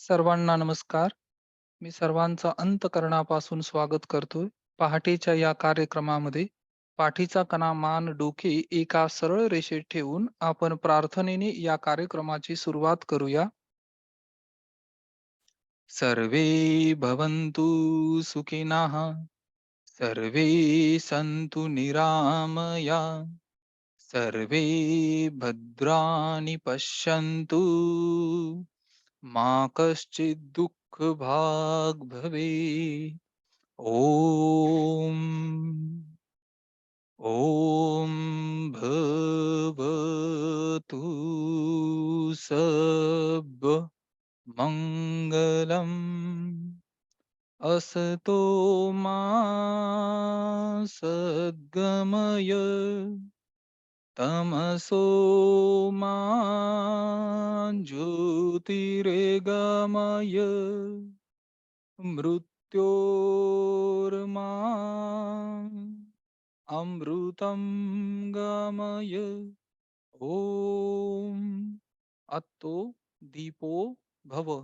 सर्वांना नमस्कार. मी सर्वांचं अंतःकरणापासून स्वागत करतोय. पहाटेच्या या कार्यक्रमामध्ये पाठीचा कणा, मान, डोके एका सरळ रेषेत ठेवून आपण प्रार्थनेने या कार्यक्रमाची सुरुवात करूया. सर्वे भवन्तु सुखिनः, सर्वे सन्तु निरामया, सर्वे भद्राणि पश्यन्तु, मा कश्चित् दुःखभाग् भवेत्. ॐ ॐ भवतु मंगलम असतो मा सद्गमय तमसो मा ज्योतिरेगमय मृत्योर्मा अमृतं गमय. ओम अत्तो दीपो भव.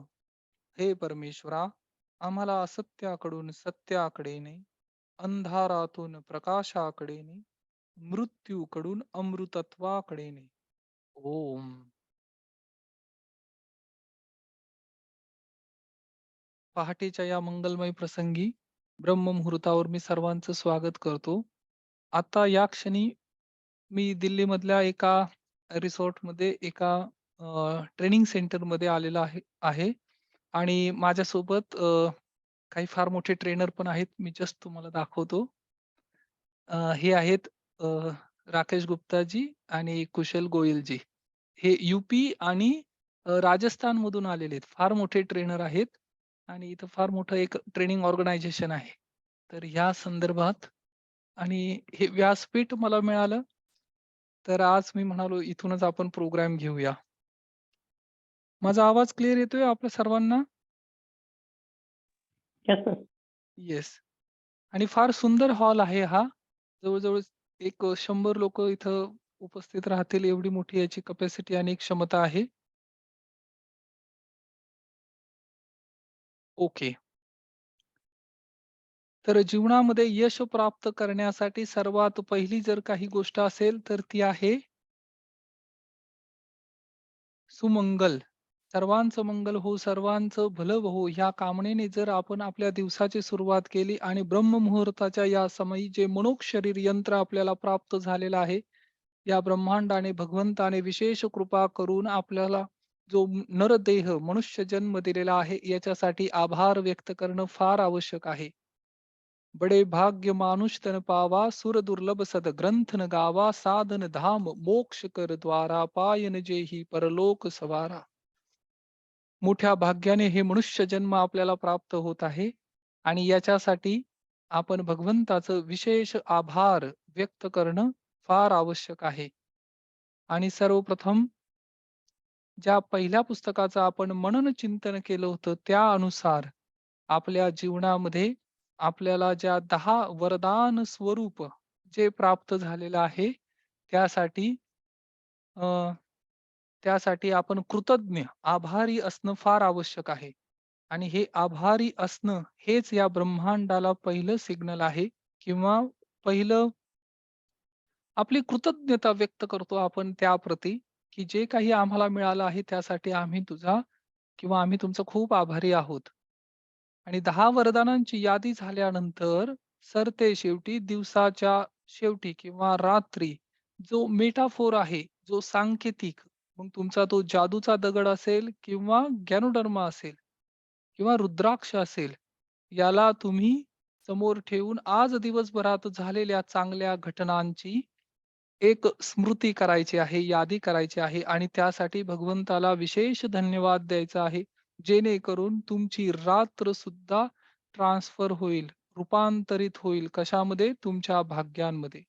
हे परमेश्वरा, आम्हाला असत्याकडून सत्याकडे ने, अंधारातून प्रकाशाकडे ने, मृत्यूकडून अमृतत्वाकडे ने. ओम. पहाटेच्या या मंगलमय प्रसंगी ब्रह्ममुहूर्तावर मी सर्वांचं स्वागत करतो. आता या क्षणी मी दिल्लीमधल्या एका रिसॉर्टमध्ये एका ट्रेनिंग सेंटरमध्ये आलेला आहे आणि माझ्यासोबत काही फार मोठे ट्रेनर पण आहेत. मी जस्ट तुम्हाला दाखवतो. हे आहेत अ, राकेश गुप्ताजी आणि कुशल गोयलजी. हे यूपी आणि राजस्थानमधून आलेले आहेत. फार मोठे ट्रेनर आहेत आणि इथं फार मोठं एक ट्रेनिंग ऑर्गनायझेशन आहे. तर ह्या संदर्भात आणि हे व्यासपीठ मला मिळालं, तर आज मी म्हणालो इथूनच आपण प्रोग्राम घेऊया. माझा आवाज क्लिअर येतोय आपल्या सर्वांना? Yes sir. येस. आणि फार सुंदर हॉल आहे हा. जवळ-जवळ एक 100 लोकं इथं उपस्थित राहतील एवढी मोठी याची कॅपॅसिटी आणि क्षमता आहे. ओके. तर जीवनामध्ये यश प्राप्त करण्यासाठी सर्वात पहिली जर काही गोष्ट असेल तर ती आहे सुमंगल. सर्वांचं मंगल हो, सर्वांचं भलं हो, ह्या कामनेने जर आपण आपल्या दिवसाची सुरुवात केली आणि ब्रह्ममुहूर्ताच्या या समयी जे मनोक शरीर यंत्र आपल्याला प्राप्त झालेलं आहे, या ब्रह्मांडाने, भगवंताने विशेष कृपा करून आपल्याला जो नरदेह, मनुष्य जन्म दिलेला आहे, याच्यासाठी आभार व्यक्त करणं फार आवश्यक आहे. बडे भाग्य मानुष तन पावा, सुर दुर्लभ सद ग्रंथ न गावा, साधन धाम मोक्ष कर द्वारा, पायन जेही परलोक सवारा. मोठ्या भाग्याने हे मनुष्य जन्म आपल्याला प्राप्त होत आहे आणि याच्यासाठी आपण भगवंताचं विशेष आभार व्यक्त करणं फार आवश्यक आहे. आणि सर्वप्रथम ज्या पहिल्या पुस्तकाचं आपण मनन चिंतन केलं होतं त्यानुसार आपल्या जीवनामध्ये आपल्याला ज्या 10 वरदान स्वरूप जे प्राप्त झालेलं आहे त्यासाठी अ, त्यासाठी आपण कृतज्ञ, आभारी असणं फार आवश्यक आहे. आणि हे आभारी असणं हेच या ब्रह्मांडाला पहिलं सिग्नल आहे किंवा पहिलं आपली कृतज्ञता व्यक्त करतो आपण त्याप्रती, की जे काही आम्हाला मिळालं आहे त्यासाठी आम्ही तुझा किंवा आम्ही तुमचं खूप आभारी आहोत. आणि 10 वरदानांची यादी झाल्यानंतर सरते शेवटी दिवसाच्या शेवटी किंवा रात्री जो मेटाफोर आहे, जो सांकेतिक, मग तुमचा तो जादूचा दगड असेल किंवा गॅनोडर्मा असेल किंवा रुद्राक्ष असेल, याला तुम्ही समोर ठेवून आज दिवसभरात झालेल्या चांगल्या घटनांची एक स्मृती करायची आहे, यादी करायची आहे आणि त्यासाठी भगवंताला विशेष धन्यवाद द्यायचा आहे. जेणेकरून तुमची रात्र सुद्धा ट्रान्सफर होईल, रूपांतरित होईल. कशामध्ये? तुमच्या भाग्यांमध्ये.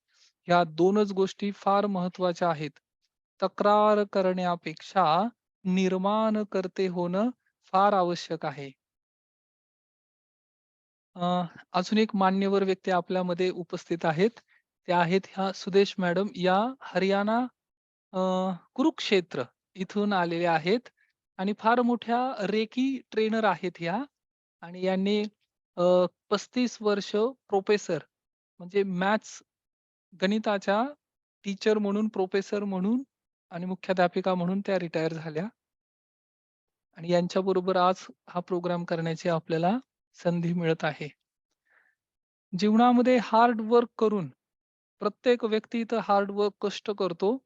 ह्या 2च गोष्टी फार महत्त्वाच्या आहेत. तक्रार करण्यापेक्षा निर्माण करते होणं फार आवश्यक आहे. अ, अजून एक मान्यवर व्यक्ती आपल्यामध्ये उपस्थित आहेत. त्या आहेत ह्या सुदेश मॅडम. या हरियाणा अ, कुरुक्षेत्र इथून आलेल्या आहेत. आणि फार मोठ्या रेकी ट्रेनर आहेत ह्या आणि यांनी 35 वर्ष प्रोफेसर म्हणजे मॅथ्स गणिताच्या टीचर म्हणून, प्रोफेसर म्हणून आणि मुख्याध्यापिका म्हणून त्या रिटायर झाल्या आणि यांच्याबरोबर आज हा प्रोग्राम करण्याची आपल्याला संधी मिळत आहे. जीवनामध्ये हार्ड वर्क करून प्रत्येक व्यक्ती इथं हार्ड वर्क कष्ट करतो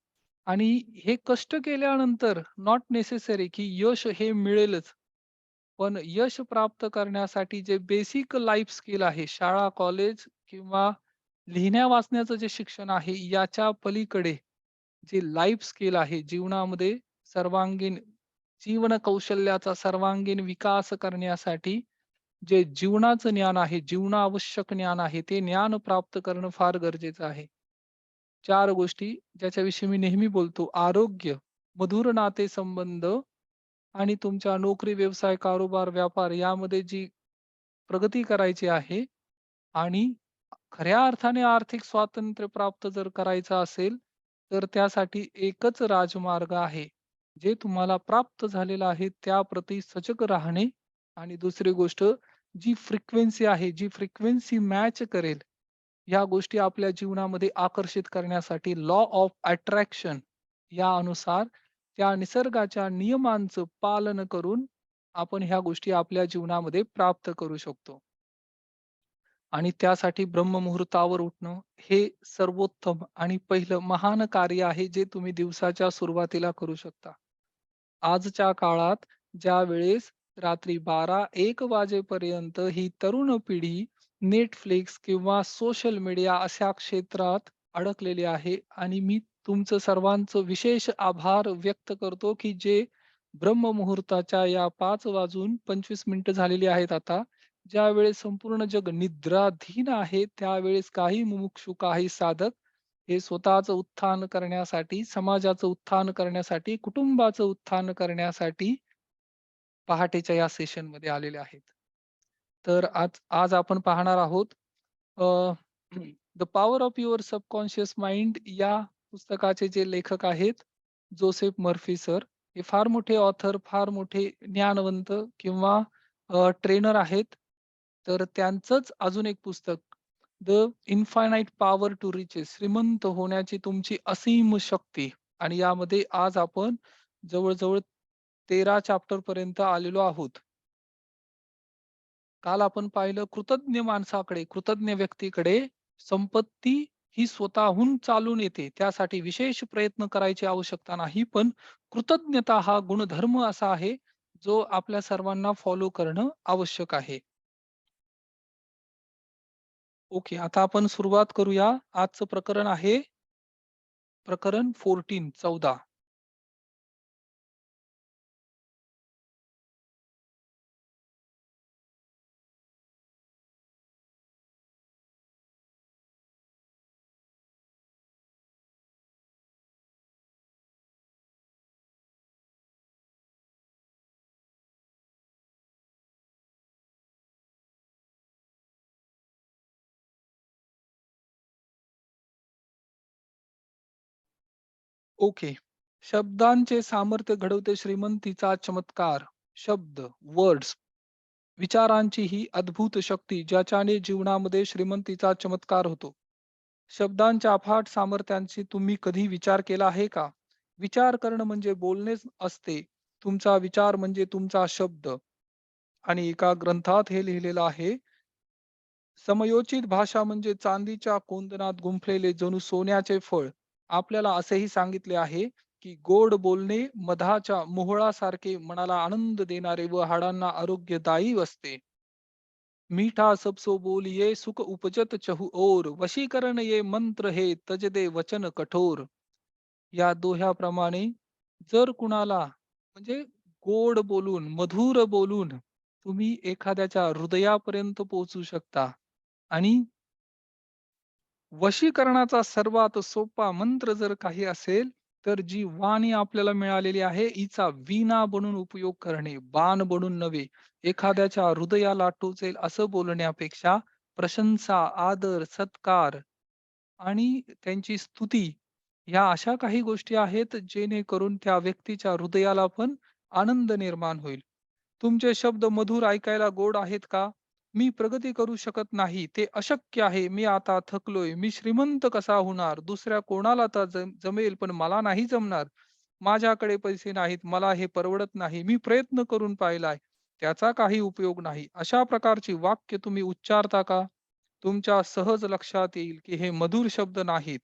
आणि हे कष्ट केल्यानंतर नॉट नेसेसरी की यश हे मिळेलच. पण यश प्राप्त करण्यासाठी जे बेसिक लाईफ स्किल आहे, शाळा, कॉलेज किंवा लिहिण्या वाचण्याचं जे शिक्षण आहे, याच्या पलीकडे जे लाईफ स्किल आहे, जीवनामध्ये सर्वांगीण जीवन कौशल्याचा सर्वांगीण विकास करण्यासाठी जे जीवनाचं ज्ञान आहे, जीवनावश्यक ज्ञान आहे, ते ज्ञान प्राप्त करणं फार गरजेचं आहे. 4 गोष्टी ज्याच्याविषयी मी नेहमी बोलतो. आरोग्य, मधुर नातेसंबंध आणि तुमच्या नोकरी, व्यवसाय, कारोबार, व्यापार यामध्ये जी प्रगती करायची आहे आणि खऱ्या अर्थाने आर्थिक स्वातंत्र्य प्राप्त जर करायचं असेल, तर त्यासाठी एकच राजमार्ग आहे. जे तुम्हाला प्राप्त झालेलं आहे त्याप्रती सजग राहणे आणि दुसरी गोष्ट जी फ्रिक्वेन्सी आहे, जी फ्रिक्वेन्सी मॅच करेल, ह्या गोष्टी आपल्या जीवनामध्ये आकर्षित करण्यासाठी लॉ ऑफ अट्रॅक्शन यानुसार त्या निसर्गाच्या नियमांचं पालन करून आपण ह्या गोष्टी आपल्या जीवनामध्ये प्राप्त करू शकतो. आणि त्यासाठी ब्रह्ममुहूर्तावर उठणं हे सर्वोत्तम आणि पहिलं महान कार्य आहे जे तुम्ही दिवसाच्या सुरुवातीला करू शकता. आजच्या काळात ज्यावेळेस रात्री 12-1 वाजेपर्यंत ही तरुण पिढी Netflix किंवा सोशल मीडिया अशा क्षेत्रात अडकलेली आहे आणि मी तुमचं सर्वांचं विशेष आभार व्यक्त करतो, की जे ब्रह्ममुहूर्ताच्या या 5 वाजून 25 मिनिटं झालेली आहेत आता. ज्यावेळेस संपूर्ण जग निद्राधीन आहे, त्यावेळेस काही मुमुक्षु, काही साधक हे स्वतःचं उत्थान करण्यासाठी, समाजाचं उत्थान करण्यासाठी, कुटुंबाचं उत्थान करण्यासाठी पहाटेच्या या सेशनमध्ये आलेले आहेत. तर आज आज आपण पाहणार आहोत the power of your subconscious mind या पुस्तकाचे जे लेखक आहेत, जोसेफ मर्फी सर. हे फार मोठे ऑथर, फार मोठे ज्ञानवंत किंवा ट्रेनर आहेत. तर त्यांचंच अजून एक पुस्तक the infinite power to reaches श्रीमंत होण्याची तुमची असीम शक्ती आणि यामध्ये आज आपण जवळ-जवळ 13 चॅप्टर पर्यंत आलेलो आहोत. काल आपण पाहिलं कृतज्ञ माणसाकडे, कृतज्ञ व्यक्तीकडे संपत्ती ही स्वतःहून चालून येते. त्यासाठी विशेष प्रयत्न करायची आवश्यकता नाही. पण कृतज्ञता हा गुणधर्म असा आहे, जो आपल्या सर्वांना फॉलो करणं आवश्यक आहे. ओके, आता आपण सुरुवात करूया. आजचं प्रकरण आहे प्रकरण 14. ओके. शब्दांचे सामर्थ्य घडवते श्रीमंतीचा चमत्कार. शब्द, वर्ड्स विचारांची ही अद्भुत शक्ती ज्याच्याने जीवनामध्ये श्रीमंतीचा चमत्कार होतो. शब्दांच्या अफाट सामर्थ्यांची तुम्ही कधी विचार केला आहे का? विचार करणं म्हणजे बोलणेच असते. तुमचा विचार म्हणजे तुमचा शब्द. आणि एका ग्रंथात हे लिहिलेलं आहे, समयोचित भाषा म्हणजे चांदीच्या कुंदनात गुंफलेले जणू सोन्याचे फळ. आपल्याला असेही सांगितले आहे, की गोड बोलणे मधाच्या मोहळासारखे मनाला आनंद देणारे व हाडांना आरोग्यदायी असते. मीठा सबसो बोलिये सुख उपजत चहु ओर वशीकरण ये मंत्र हे तजदे वचन कठोर. या दोह्याप्रमाणे जर कुणाला म्हणजे गोड बोलून, मधुर बोलून तुम्ही एखाद्याच्या हृदयापर्यंत पोहोचू शकता आणि वशीकरणाचा सर्वात सोपा मंत्र जर काही असेल, तर जी वाणी आपल्याला मिळालेली आहे, हिचा वीणा बनून उपयोग करणे, बाण बनून नव्हे. एखाद्याच्या हृदयाला टोचेल असं बोलण्यापेक्षा प्रशंसा, आदर, सत्कार आणि त्यांची स्तुती, ह्या अशा काही गोष्टी आहेत, जेणेकरून त्या व्यक्तीच्या हृदयाला पण आनंद निर्माण होईल. तुमचे शब्द मधुर ऐकायला गोड आहेत का? मी प्रगती करू शकत नाही. ते अशक्य आहे. मी आता थकलोय. मी श्रीमंत कसा होणार? दुसऱ्या कोणाला तर जमेल, पण मला नाही जमणार. माझ्याकडे पैसे नाहीत. मला हे परवडत नाही. मी प्रयत्न करून पाहिलाय. त्याचा काही उपयोग नाही. अशा प्रकारची वाक्य तुम्ही उच्चारता का? तुमच्या सहज लक्षात येईल, की हे मधुर शब्द नाहीत.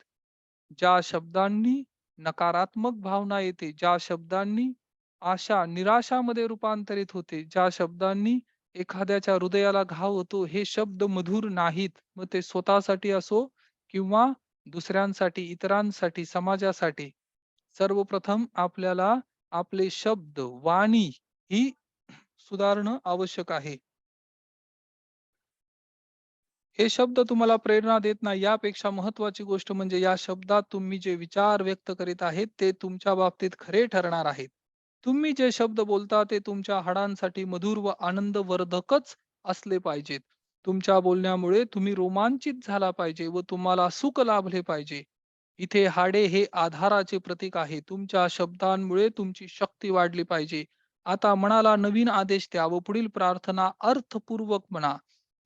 ज्या शब्दांनी नकारात्मक भावना येते, ज्या शब्दांनी आशा निराशामध्ये रूपांतरित होते, ज्या शब्दांनी एखाद्याच्या हृदयाला घाव होतो, हे शब्द मधुर नाहीत. मग ते स्वतःसाठी असो किंवा दुसऱ्यांसाठी, इतरांसाठी, समाजासाठी. सर्वप्रथम आपल्याला आपले शब्द, वाणी ही सुधारणं आवश्यक आहे. हे शब्द तुम्हाला प्रेरणा देत नाही, यापेक्षा महत्त्वाची गोष्ट म्हणजे या शब्दात तुम्ही जे विचार व्यक्त करीत आहेत, ते तुमच्या बाबतीत खरे ठरणार आहेत. तुम्ही जे शब्द बोलता ते तुमच्या हाडांसाठी मधुर व आनंदवर्धकच असले पाहिजेत. तुमच्या बोलण्यामुळे तुम्ही रोमांचित झाला पाहिजे व तुम्हाला सुख लाभले पाहिजे. इथे हाडे हे आधाराचे प्रतीक आहे. तुमच्या शब्दांमुळे तुमची शक्ती वाढली पाहिजे. आता मनाला नवीन आदेश द्या व पुढील प्रार्थना अर्थपूर्वक म्हणा.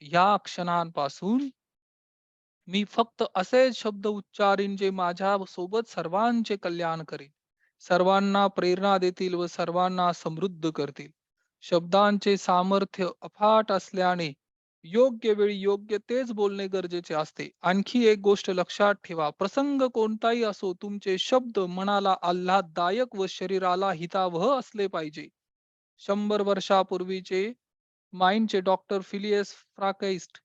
या क्षणांपासून मी फक्त असेच शब्द उच्चारीन जे माझ्या सोबत सर्वांचे कल्याण करील. सर्वांना प्रेरणा देतील व सर्वांना समृद्ध करतील. शब्दांचे सामर्थ्य अफाट असल्याने योग्य वेळी योग्य तेच बोलणे गरजेचे असते. आणखी एक गोष्ट लक्षात ठेवा. प्रसंग कोणताही असो, तुमचे शब्द मनाला आल्हाददायक व शरीराला हितावह असले पाहिजे. 100 वर्षापूर्वीचे माइंडचे डॉक्टर फिलियस फ्राकाइस्ट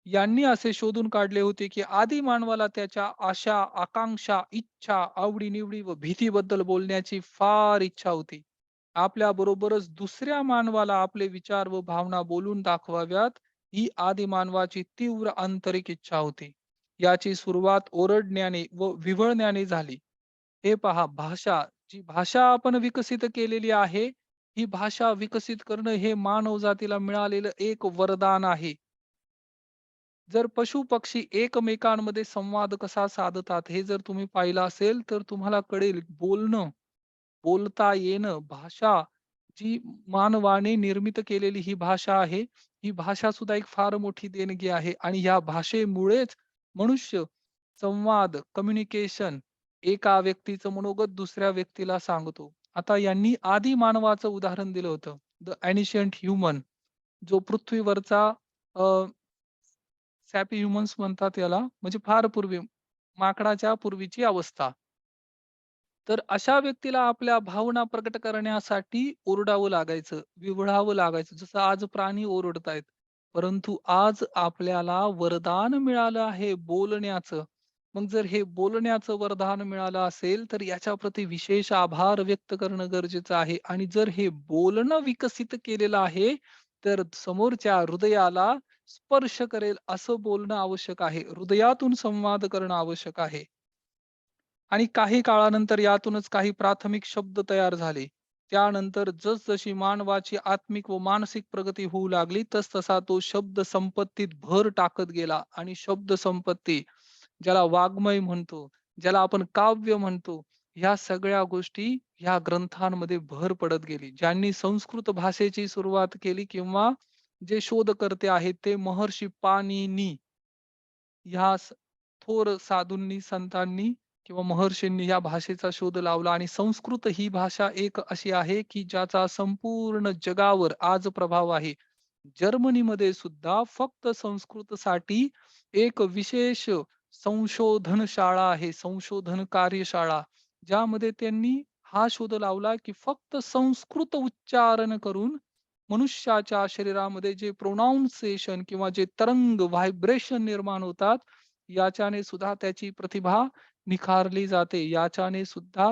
यांनी असे शोधून काढले होते, की आदी मानवाला त्याच्या आशा, आकांक्षा, इच्छा, आवडी-निवडी व भीतीबद्दल बोलण्याची फार इच्छा होती. आपल्या बरोबरच दुसऱ्या मानवाला आपले विचार व भावना बोलून दाखवाव्यात, ही आदी मानवाची तीव्र आंतरिक इच्छा होती. याची सुरुवात ओरडण्याने व विव्हळण्याने झाली. हे पहा, भाषा, जी भाषा आपण विकसित केलेली आहे, ही भाषा विकसित करणं हे मानवजातीला मिळालेलं एक वरदान आहे. जर पशु-पक्षी एकमेकांमध्ये संवाद कसा साधतात हे जर तुम्ही पाहिलं असेल, तर तुम्हाला कळेल बोलणं, बोलता येणं, भाषा जी मानवाने निर्मित केलेली ही भाषा आहे, ही भाषा सुद्धा एक फार मोठी देणगी आहे आणि ह्या भाषेमुळेच मनुष्य संवाद, कम्युनिकेशन एका व्यक्तीचं मनोगत दुसऱ्या व्यक्तीला सांगतो. आता यांनी आदी मानवाचं उदाहरण दिलं होतं. द एन्शियंट ह्युमन जो पृथ्वीवरचा सॅपी ह्युमन्स म्हणतात याला, म्हणजे फार पूर्वी, माकडाच्या पूर्वीची अवस्था. तर अशा व्यक्तीला आपल्या भावना प्रकट करण्यासाठी ओरडावं लागायचं, विव्हळावं लागायचं. जसं आज प्राणी ओरडतायत. परंतु आज आपल्याला वरदान मिळालं आहे बोलण्याचं. मग जर हे बोलण्याचं वरदान मिळालं असेल, तर याच्याप्रती विशेष आभार व्यक्त करणं गरजेचं आहे. आणि जर हे बोलणं विकसित केलेलं आहे, तर समोरच्या हृदयाला स्पर्श करेल असं बोलणं आवश्यक आहे. हृदयातून संवाद करणं आवश्यक आहे. आणि काही काळानंतर यातूनच काही प्राथमिक शब्द तयार झाले. त्यानंतर जसजशी मानवाची आत्मिक व मानसिक प्रगती होऊ लागली, तसतसा तो शब्द संपत्तीत भर टाकत गेला आणि शब्द संपत्ती, ज्याला वाङ्मय म्हणतो, ज्याला आपण काव्य म्हणतो, ह्या सगळ्या गोष्टी ह्या ग्रंथांमध्ये भर पडत गेली. ज्यांनी संस्कृत भाषेची सुरुवात केली किंवा जे शोधकर्ते आहेत ते महर्षी पाणिनी ह्या थोर साधूंनी, संतांनी किंवा महर्षींनी या भाषेचा शोध लावला आणि संस्कृत ही भाषा एक अशी आहे, की ज्याचा संपूर्ण जगावर आज प्रभाव आहे. जर्मनीमध्ये सुद्धा फक्त संस्कृतसाठी एक विशेष संशोधन शाळा आहे, संशोधन कार्यशाळा. ज्यामध्ये त्यांनी हा शोध लावला, की फक्त संस्कृत उच्चारण करून मनुष्याच्या शरीरामध्ये जे प्रोनाउन्सिएशन किंवा जे तरंग, व्हायब्रेशन निर्माण होतात, याच्याने सुद्धा त्याची प्रतिभा निखारली जाते. याच्याने सुद्धा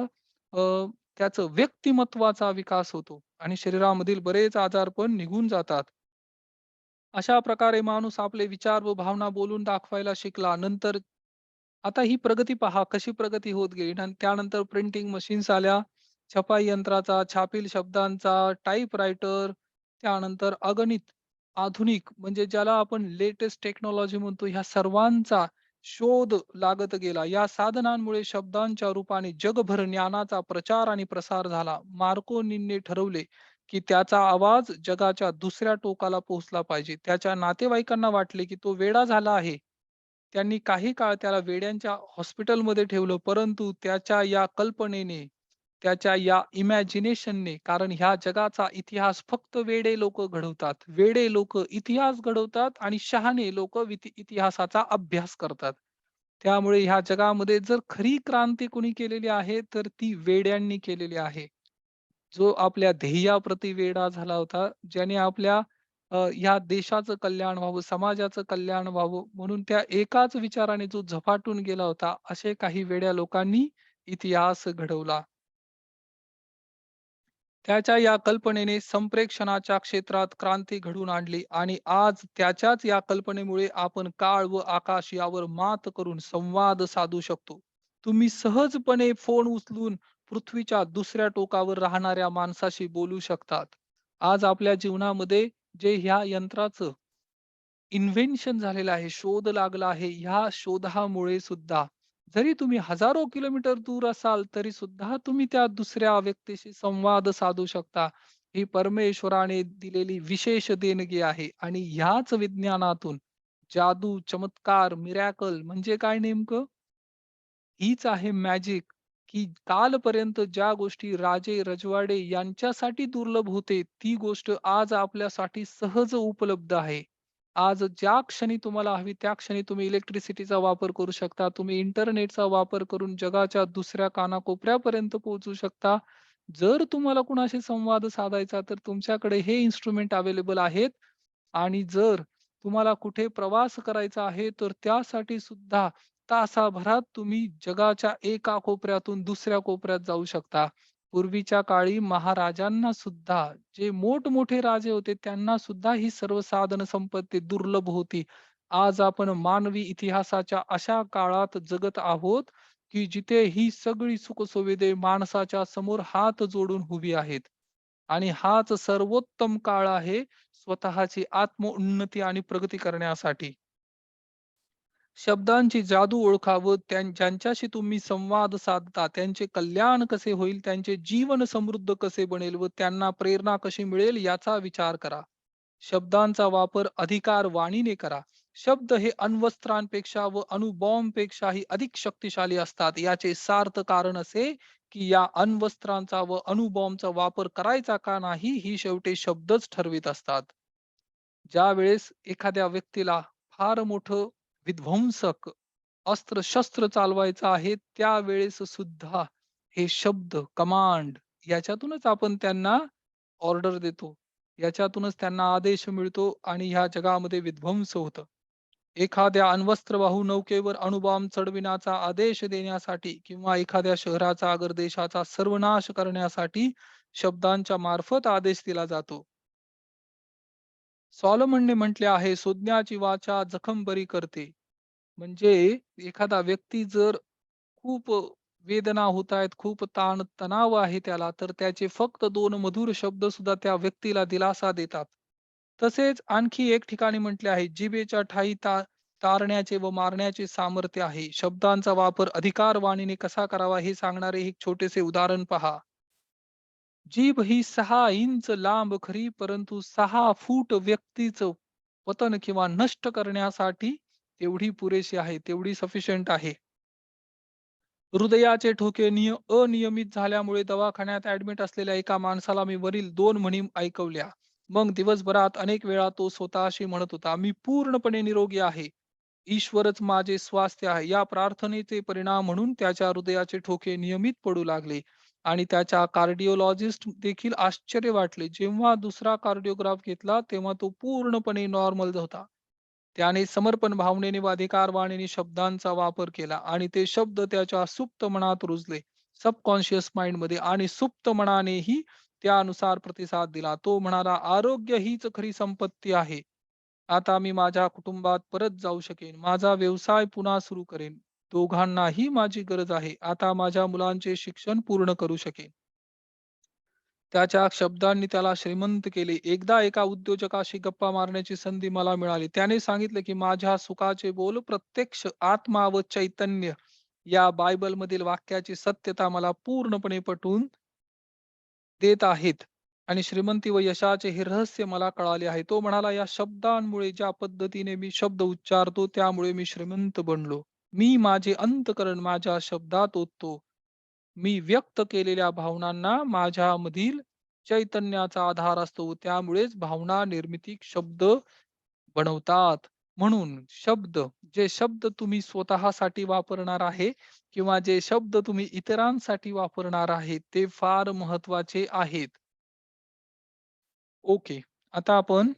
त्याचं व्यक्तिमत्त्वाचा विकास होतो आणि शरीरामधील बरेच आजारपण निघून जातात. अशा प्रकारे माणूस आपले विचार व भावना बोलून दाखवायला शिकला. नंतर आता ही प्रगती पहा कशी प्रगती होत गेली आणि त्यानंतर प्रिंटिंग मशीन्स आल्या, छपाई यंत्राचा, छापील शब्दांचा, टाइपरायटर, त्यानंतर अगणित आधुनिक म्हणजे ज्याला आपण लेटेस्ट टेक्नॉलॉजी म्हणतो, ह्या सर्वांचा शोध लागत गेला. या साधनांमुळे शब्दांच्या रूपाने जगभर ज्ञानाचा प्रचार आणि प्रसार झाला. मार्कोनींनी ठरवले, की त्याचा आवाज जगाच्या दुसऱ्या टोकाला पोहोचला पाहिजे. त्याच्या नातेवाईकांना वाटले, की तो वेडा झाला आहे. त्यांनी काही काळ त्याला वेड्यांच्या हॉस्पिटलमध्ये ठेवलं. परंतु त्याच्या या कल्पनेने, त्याच्या या इमॅजिनेशनने कारण ह्या जगाचा इतिहास फक्त वेडे लोकं घडवतात. वेडे लोकं इतिहास घडवतात आणि शहाणे लोकं इतिहासाचा अभ्यास करतात. त्यामुळे ह्या जगामध्ये जर खरी क्रांती कोणी केलेली आहे, तर ती वेड्यांनी केलेली आहे. जो आपल्या ध्येयाप्रती वेडा झाला होता, ज्याने आपल्या ह्या देशाचं कल्याण व्हावं, समाजाचं कल्याण व्हावं म्हणून त्या एकाच विचाराने जो झपाटून गेला होता, असे काही वेड्या लोकांनी इतिहास घडवला. त्याच्या या कल्पनेने संप्रेषणाच्या क्षेत्रात क्रांती घडवून आणली आणि आज त्याच्याच या कल्पनेमुळे आपण काळ व आकाश यावर मात करून संवाद साधू शकतो. तुम्ही सहजपणे फोन उचलून पृथ्वीच्या दुसऱ्या टोकावर राहणाऱ्या माणसाशी बोलू शकतात. आज आपल्या जीवनामध्ये जे ह्या यंत्राचं इन्व्हेन्शन झालेलं आहे, शोध लागला आहे. ह्या शोधामुळे सुद्धा जरी तुम्ही हजारो किलोमीटर दूर असाल, तरी सुद्धा तुम्ही त्या दुसऱ्या व्यक्तीशी संवाद साधू शकता. ही परमेश्वराने दिलेली विशेष देणगी आहे आणि ह्याच विज्ञानातून जादू, चमत्कार, मिरॅकल म्हणजे काय नेमकं? हीच आहे मॅजिक, की कालपर्यंत ज्या गोष्टी राजे-रजवाडे यांच्यासाठी दुर्लभ होते, ती गोष्ट आज आपल्यासाठी सहज उपलब्ध आहे. आज ज्या क्षणी तुम्हाला हवी त्या क्षणी तुम्ही इलेक्ट्रिसिटीचा वापर करू शकता. तुम्ही इंटरनेटचा वापर करून जगाच्या दुसऱ्या कानाकोपऱ्यापर्यंत पोहोचू शकता. जर तुम्हाला कुणाशी संवाद साधायचा तर तुमच्याकडे हे इन्स्ट्रुमेंट अवेलेबल आहेत आणि जर तुम्हाला कुठे प्रवास करायचा आहे, तर त्यासाठी सुद्धा तासाभरात तुम्ही जगाच्या एका कोपऱ्यातून दुसऱ्या कोपऱ्यात जाऊ शकता. पूर्वीच्या काळी महाराजांना सुद्धा, जे मोठमोठे राजे होते, त्यांना सुद्धा ही सर्व साधन संपत्ती दुर्लभ होती. आज आपण मानवी इतिहासाच्या अशा काळात जगत आहोत, की जिथे ही सगळी सुखसुविधे माणसाच्या समोर हात जोडून उभी आहेत. आणि हाच सर्वोत्तम काळ आहे स्वतःची आत्मोन्नती आणि प्रगती करण्यासाठी. शब्दांची जादू ओळखा व ज्यांच्याशी तुम्ही संवाद साधता, त्यांचे कल्याण कसे होईल, त्यांचे जीवन समृद्ध कसे बनेल व त्यांना प्रेरणा कशी मिळेल याचा विचार करा. शब्दांचा वापर अधिकार वाणीने करा. शब्द हे अण्वस्त्रांपेक्षा व अणुबॉम्बपेक्षाही अधिक शक्तिशाली असतात. याचे सार्थ कारण असे, की या अण्वस्त्रांचा व अणुबॉम्बचा वापर करायचा का नाही, ही शेवटी शब्दच ठरवीत असतात. ज्यावेळेस एखाद्या व्यक्तीला फार मोठं विध्वंसक अस्त्र-शस्त्र चालवायचं आहे, त्यावेळेस सुद्धा हे शब्द, कमांड याच्यातूनच आपण त्यांना ऑर्डर देतो. याच्यातूनच त्यांना आदेश मिळतो आणि ह्या जगामध्ये विध्वंस होतं. एखाद्या अण्वस्त्रवाहू नौकेवर अणुबॉम्ब चढविण्याचा आदेश देण्यासाठी किंवा एखाद्या शहराचा अगर देशाचा सर्वनाश करण्यासाठी शब्दांच्या मार्फत आदेश दिला जातो. सॉलोमनने म्हटले आहे, "सुज्ञाची वाचा जखम बरी करते." म्हणजे एखादा व्यक्ती जर खूप वेदना होत आहेत, खूप ताण-तणाव आहे त्याला, तर त्याचे फक्त 2 मधुर शब्द सुद्धा त्या व्यक्तीला दिलासा देतात. तसेच आणखी एक ठिकाणी म्हटले आहे, "जिभेच्या ठायी तारण्याचे व मारण्याचे सामर्थ्य आहे." शब्दांचा वापर अधिकारवाणीने कसा करावा हे सांगणारे एक छोटेसे उदाहरण पहा. जीभ ही 6 इंच लांब खरी, परंतु 6 फूट व्यक्तीचं पतन किंवा नष्ट करण्यासाठी तेवढी पुरेशी आहे, तेवढी सफिशियंट आहे. हृदयाचे ठोके अनियमित झाल्यामुळे दवाखान्यात ॲडमिट असलेल्या एका माणसाला मी वरील 2 म्हणी ऐकवल्या. मग दिवसभरात अनेक वेळा तो स्वतःशी म्हणत होता, "मी पूर्णपणे निरोगी आहे. ईश्वरच माझे स्वास्थ्य आहे." या प्रार्थनेचे परिणाम म्हणून त्याच्या हृदयाचे ठोके नियमित पडू लागले आणि त्याच्या कार्डिओलॉजिस्ट देखील आश्चर्य वाटले. जेव्हा दुसरा कार्डिओग्राफ घेतला, तेव्हा तो पूर्णपणे नॉर्मल होता. त्याने समर्पण भावनेने व अधिकारवाणीने शब्दांचा वापर केला आणि ते शब्द त्याच्या सुप्त मनात रुजले. सबकॉन्शियस माइंडमध्ये आणि सुप्त मनानेही त्यानुसार प्रतिसाद दिला. तो म्हणाला, "आरोग्य हीच खरी संपत्ती आहे. आता मी माझ्या कुटुंबात परत जाऊ शकेन. माझा व्यवसाय पुन्हा सुरू करेन. दोघांनाही माझी गरज आहे. आता माझ्या मुलांचे शिक्षण पूर्ण करू शकेन." त्याच्या शब्दांनी त्याला श्रीमंत केले. एकदा एका उद्योजकाशी गप्पा मारण्याची संधी मला मिळाली. त्याने सांगितलं, की माझ्या सुखाचे बोल प्रत्यक्ष आत्मा व चैतन्य या बायबलमधील वाक्याची सत्यता मला पूर्णपणे पटवून देत आहेत आणि श्रीमंती व यशाचे हे रहस्य मला कळाले आहे. तो म्हणाला, "या शब्दांमुळे ज्या पद्धतीने मी शब्द उच्चारतो, त्यामुळे मी श्रीमंत बनलो. मी माझे अंतःकरण माझ्या शब्दात ओततो. मी व्यक्त केलेल्या भावनांना माझ्यामधील चैतन्याचा आधार असतो. त्यामुळेच भावना निर्मिती शब्द बनवतात. म्हणून जे शब्द तुम्ही स्वतःसाठी वापरणार आहे किंवा जे शब्द तुम्ही इतरांसाठी वापरणार आहे, ते फार महत्वाचे आहेत. ओके. आता आपण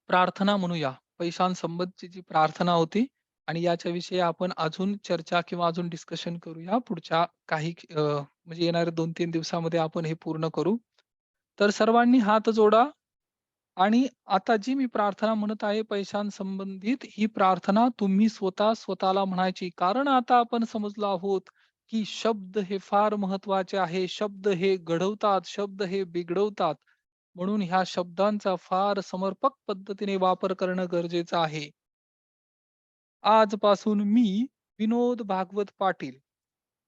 प्रार्थना म्हणूया. पैशांसंबंधीची जी प्रार्थना होती आणि याच्याविषयी आपण अजून चर्चा किंवा अजून डिस्कशन करूया. पुढच्या काही म्हणजे येणाऱ्या 2-3 दिवसामध्ये आपण हे पूर्ण करू. तर सर्वांनी हात जोडा आणि आता जी मी प्रार्थना म्हणत आहे पैशांसंबंधित, ही प्रार्थना तुम्ही स्वतः स्वतःला म्हणायची. कारण आता आपण समजलो आहोत, की शब्द हे फार महत्त्वाचे आहे. शब्द हे घडवतात, शब्द हे बिघडवतात. म्हणून ह्या शब्दांचा फार समर्पक पद्धतीने वापर करणं गरजेचं आहे. आजपासून मी, विनोद भागवत पाटील,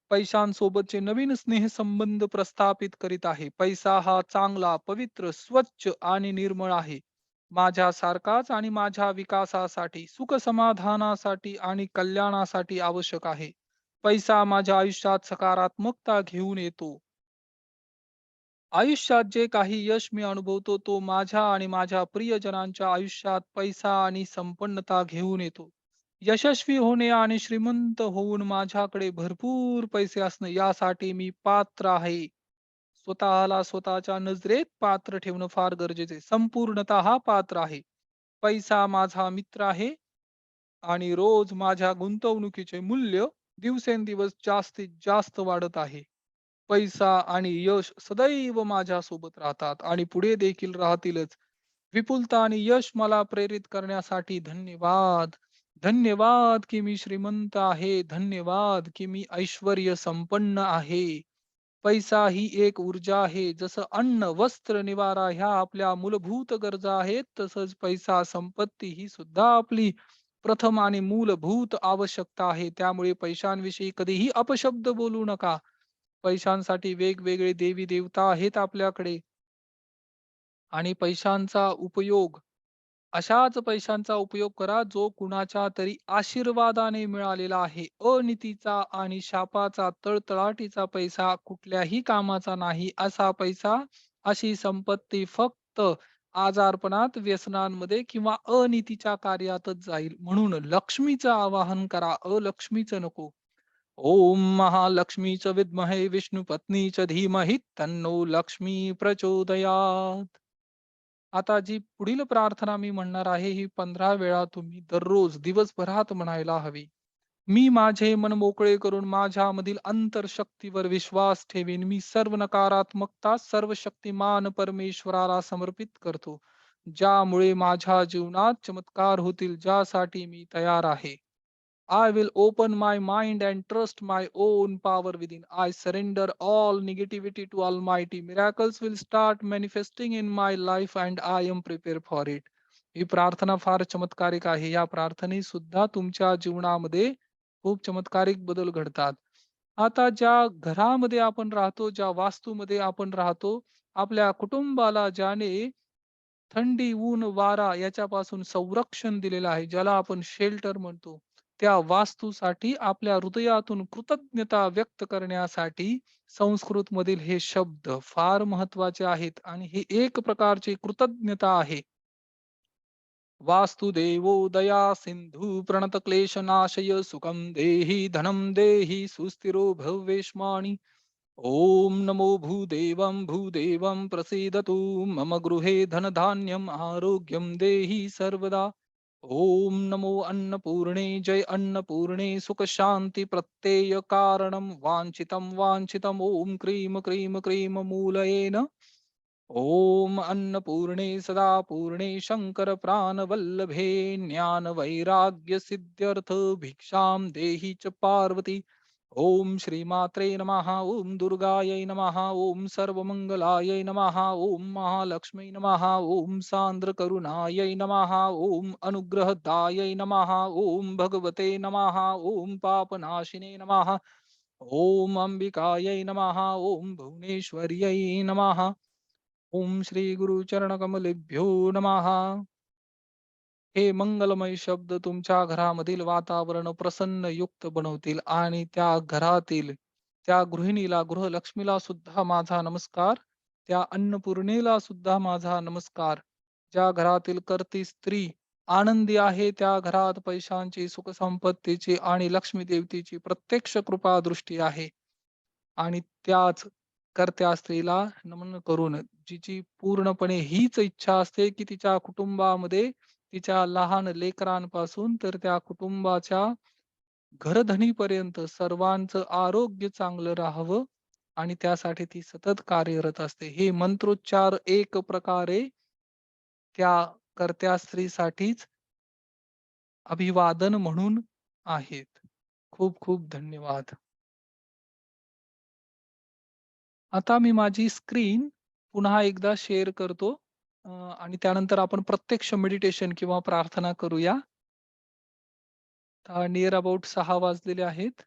पैशांसोबतचे नवीन स्नेहसंबंध प्रस्थापित करीत आहे. पैसा हा चांगला, पवित्र, स्वच्छ आणि निर्मळ आहे. माझ्यासारखाच आणि माझ्या विकासासाठी, सुखसमाधानासाठी आणि कल्याणासाठी आवश्यक आहे. पैसा माझ्या आयुष्यात सकारात्मकता घेऊन येतो. आयुष्यात जे काही यश मी अनुभवतो, तो माझ्या आणि माझ्या प्रियजनांच्या आयुष्यात पैसा आणि संपन्नता घेऊन येतो. यशस्वी होणे आणि श्रीमंत होऊन माझ्याकडे भरपूर पैसे असणे यासाठी मी पात्र आहे. स्वतःला स्वतःच्या नजरेत पात्र ठेवणं फार गरजेचे आहे. संपूर्णतः पात्र आहे. पैसा माझा मित्र आहे आणि रोज माझ्या गुंतवणुकीचे मूल्य दिवसेंदिवस जास्तीत जास्त वाढत आहे. पैसा आणि यश सदैव माझ्यासोबत राहतात आणि पुढे देखील राहतीलच. विपुलता आणि यश मला प्रेरित करण्यासाठी धन्यवाद. धन्यवाद की मी श्रीमंत आहे. धन्यवाद की मी ऐश्वर्य संपन्न आहे. पैसा ही एक ऊर्जा आहे. जसं अन्न, वस्त्र, निवारा ह्या आपल्या मूलभूत गरजा आहेत, तसंच पैसा, संपत्ती ही सुद्धा आपली प्रथम आणि मूलभूत आवश्यकता आहे. त्यामुळे पैशांविषयी कधीही अपशब्द बोलू नका. पैशांसाठी वेगवेगळे देवी-देवता आहेत आपल्याकडे आणि पैशांचा उपयोग अशाच पैशांचा उपयोग करा जो कुणाच्या तरी आशीर्वादाने मिळालेला आहे. अनितीचा आणि शापाचा तळतळाटीचा पैसा कुठल्याही कामाचा नाही. असा पैसा, अशी संपत्ती फक्त आजारपणात, व्यसनांमध्ये किंवा अनितीच्या कार्यातच जाईल. म्हणून लक्ष्मीचं आवाहन करा, अलक्ष्मीचं नको. ओम महालक्ष्मीच विद्महे विष्णुपत्नीच धीमहि तन्नो लक्ष्मी प्रचोदयात. आता जी पुढील प्रार्थना मी म्हणणार आहे, ही 15 वेळा तुम्ही दररोज दिवसभरात म्हणायला हवी. मी माझे मन मोकळे करून माझ्यामधील अंतरशक्तीवर विश्वास ठेवीन. मी सर्व नकारात्मकता सर्व शक्तिमान परमेश्वराला समर्पित करतो. ज्यामुळे माझ्या जीवनात चमत्कार होतील, ज्यासाठी मी तयार आहे. I will open my mind and trust my own power within. I surrender all negativity to Almighty. Miracles will start manifesting in my life and I am prepared for it. ही प्रार्थना फार चमत्कारिक आहे. या प्रार्थने सुद्धा तुमच्या जीवनामध्ये खूप चमत्कारिक बदल घडतात. आता ज्या घरामध्ये आपण राहतो, ज्या वास्तूमध्ये आपण राहतो, आपल्या कुटुंबाला ज्याने थंडी, ऊन, वारा याच्यापासून संरक्षण दिलेलं आहे, ज्याला आपण शेल्टर म्हणतो. त्या वास्तूसाठी आपल्या हृदयातून कृतज्ञता व्यक्त करण्यासाठी संस्कृतमधील हे शब्द फार महत्वाचे आहेत आणि हे एक प्रकारची कृतज्ञता आहे. वास्तुदेवो दया सिंधू प्रणतक्लेशनाशय सुखं देहि धनं देहि सुस्थिरो भवेश्मानि. ॐ नमो भूदेवं प्रसीदतु मम गृहे धनधान्यम् आरोग्यं देहि सर्वदा. ॐ नमो अन्नपूर्णे जय अन्नपूर्णे सुखशान्ति प्रत्यय कारणं वाञ्छितं वाञ्छितं ॐ क्रीं क्रीं क्रीं मूलये नमः. ॐ अन्नपूर्णे सदा पूर्णे शंकर प्राणवल्लभे ज्ञान वैराग्य सिद्ध्यर्थ भिक्षां देहि च पार्वती. ओम श्रीमात्रे नमः. ओम दुर्गायै नमः. ओम सर्वमंगलायै नमः. ओम महालक्ष्मी नमः. ओम सांद्रकरुणायै नमः. ओम अनुग्रहदायै नमः. ओम भगवते नमः. ओम पापनाशिने नमः. ओम अंबिकायै नमः. ओम भुवनेश्वर्यै नमः. ओम श्री गुरुचरणकमलेभ्यो नमः. हे मंगलमय शब्द तुमच्या घरामधील वातावरण प्रसन्न युक्त बनवतील आणि त्या घरातील त्या गृहिणीला गृहलक्ष्मीला सुद्धा माझा नमस्कार. त्या अन्नपूर्णेला सुद्धा माझा नमस्कार. ज्या घरातील करती स्त्री आनंदी आहे त्या घरात पैशांची सुख संपत्तीची आणि लक्ष्मी देवतेची प्रत्यक्ष कृपा दृष्टी आहे. आणि त्याच कर्त्या स्त्रीला नमन करून जिची पूर्णपणे हीच इच्छा असते की तिच्या कुटुंबामध्ये तिच्या लहान लेकरांपासून तर त्या कुटुंबाच्या घरधनीपर्यंत सर्वांचं आरोग्य चांगलं राहावं आणि त्यासाठी ती सतत कार्यरत असते. हे मंत्रोच्चार एक प्रकारे त्या कर्त्या स्त्रीसाठीच अभिवादन म्हणून आहेत. खूप खूप धन्यवाद. आता मी माझी स्क्रीन पुन्हा एकदा शेअर करतो आणि त्यानंतर आपण प्रत्यक्ष मेडिटेशन किंवा प्रार्थना करूया. नियर अबाउट 6 वाजलेले आहेत.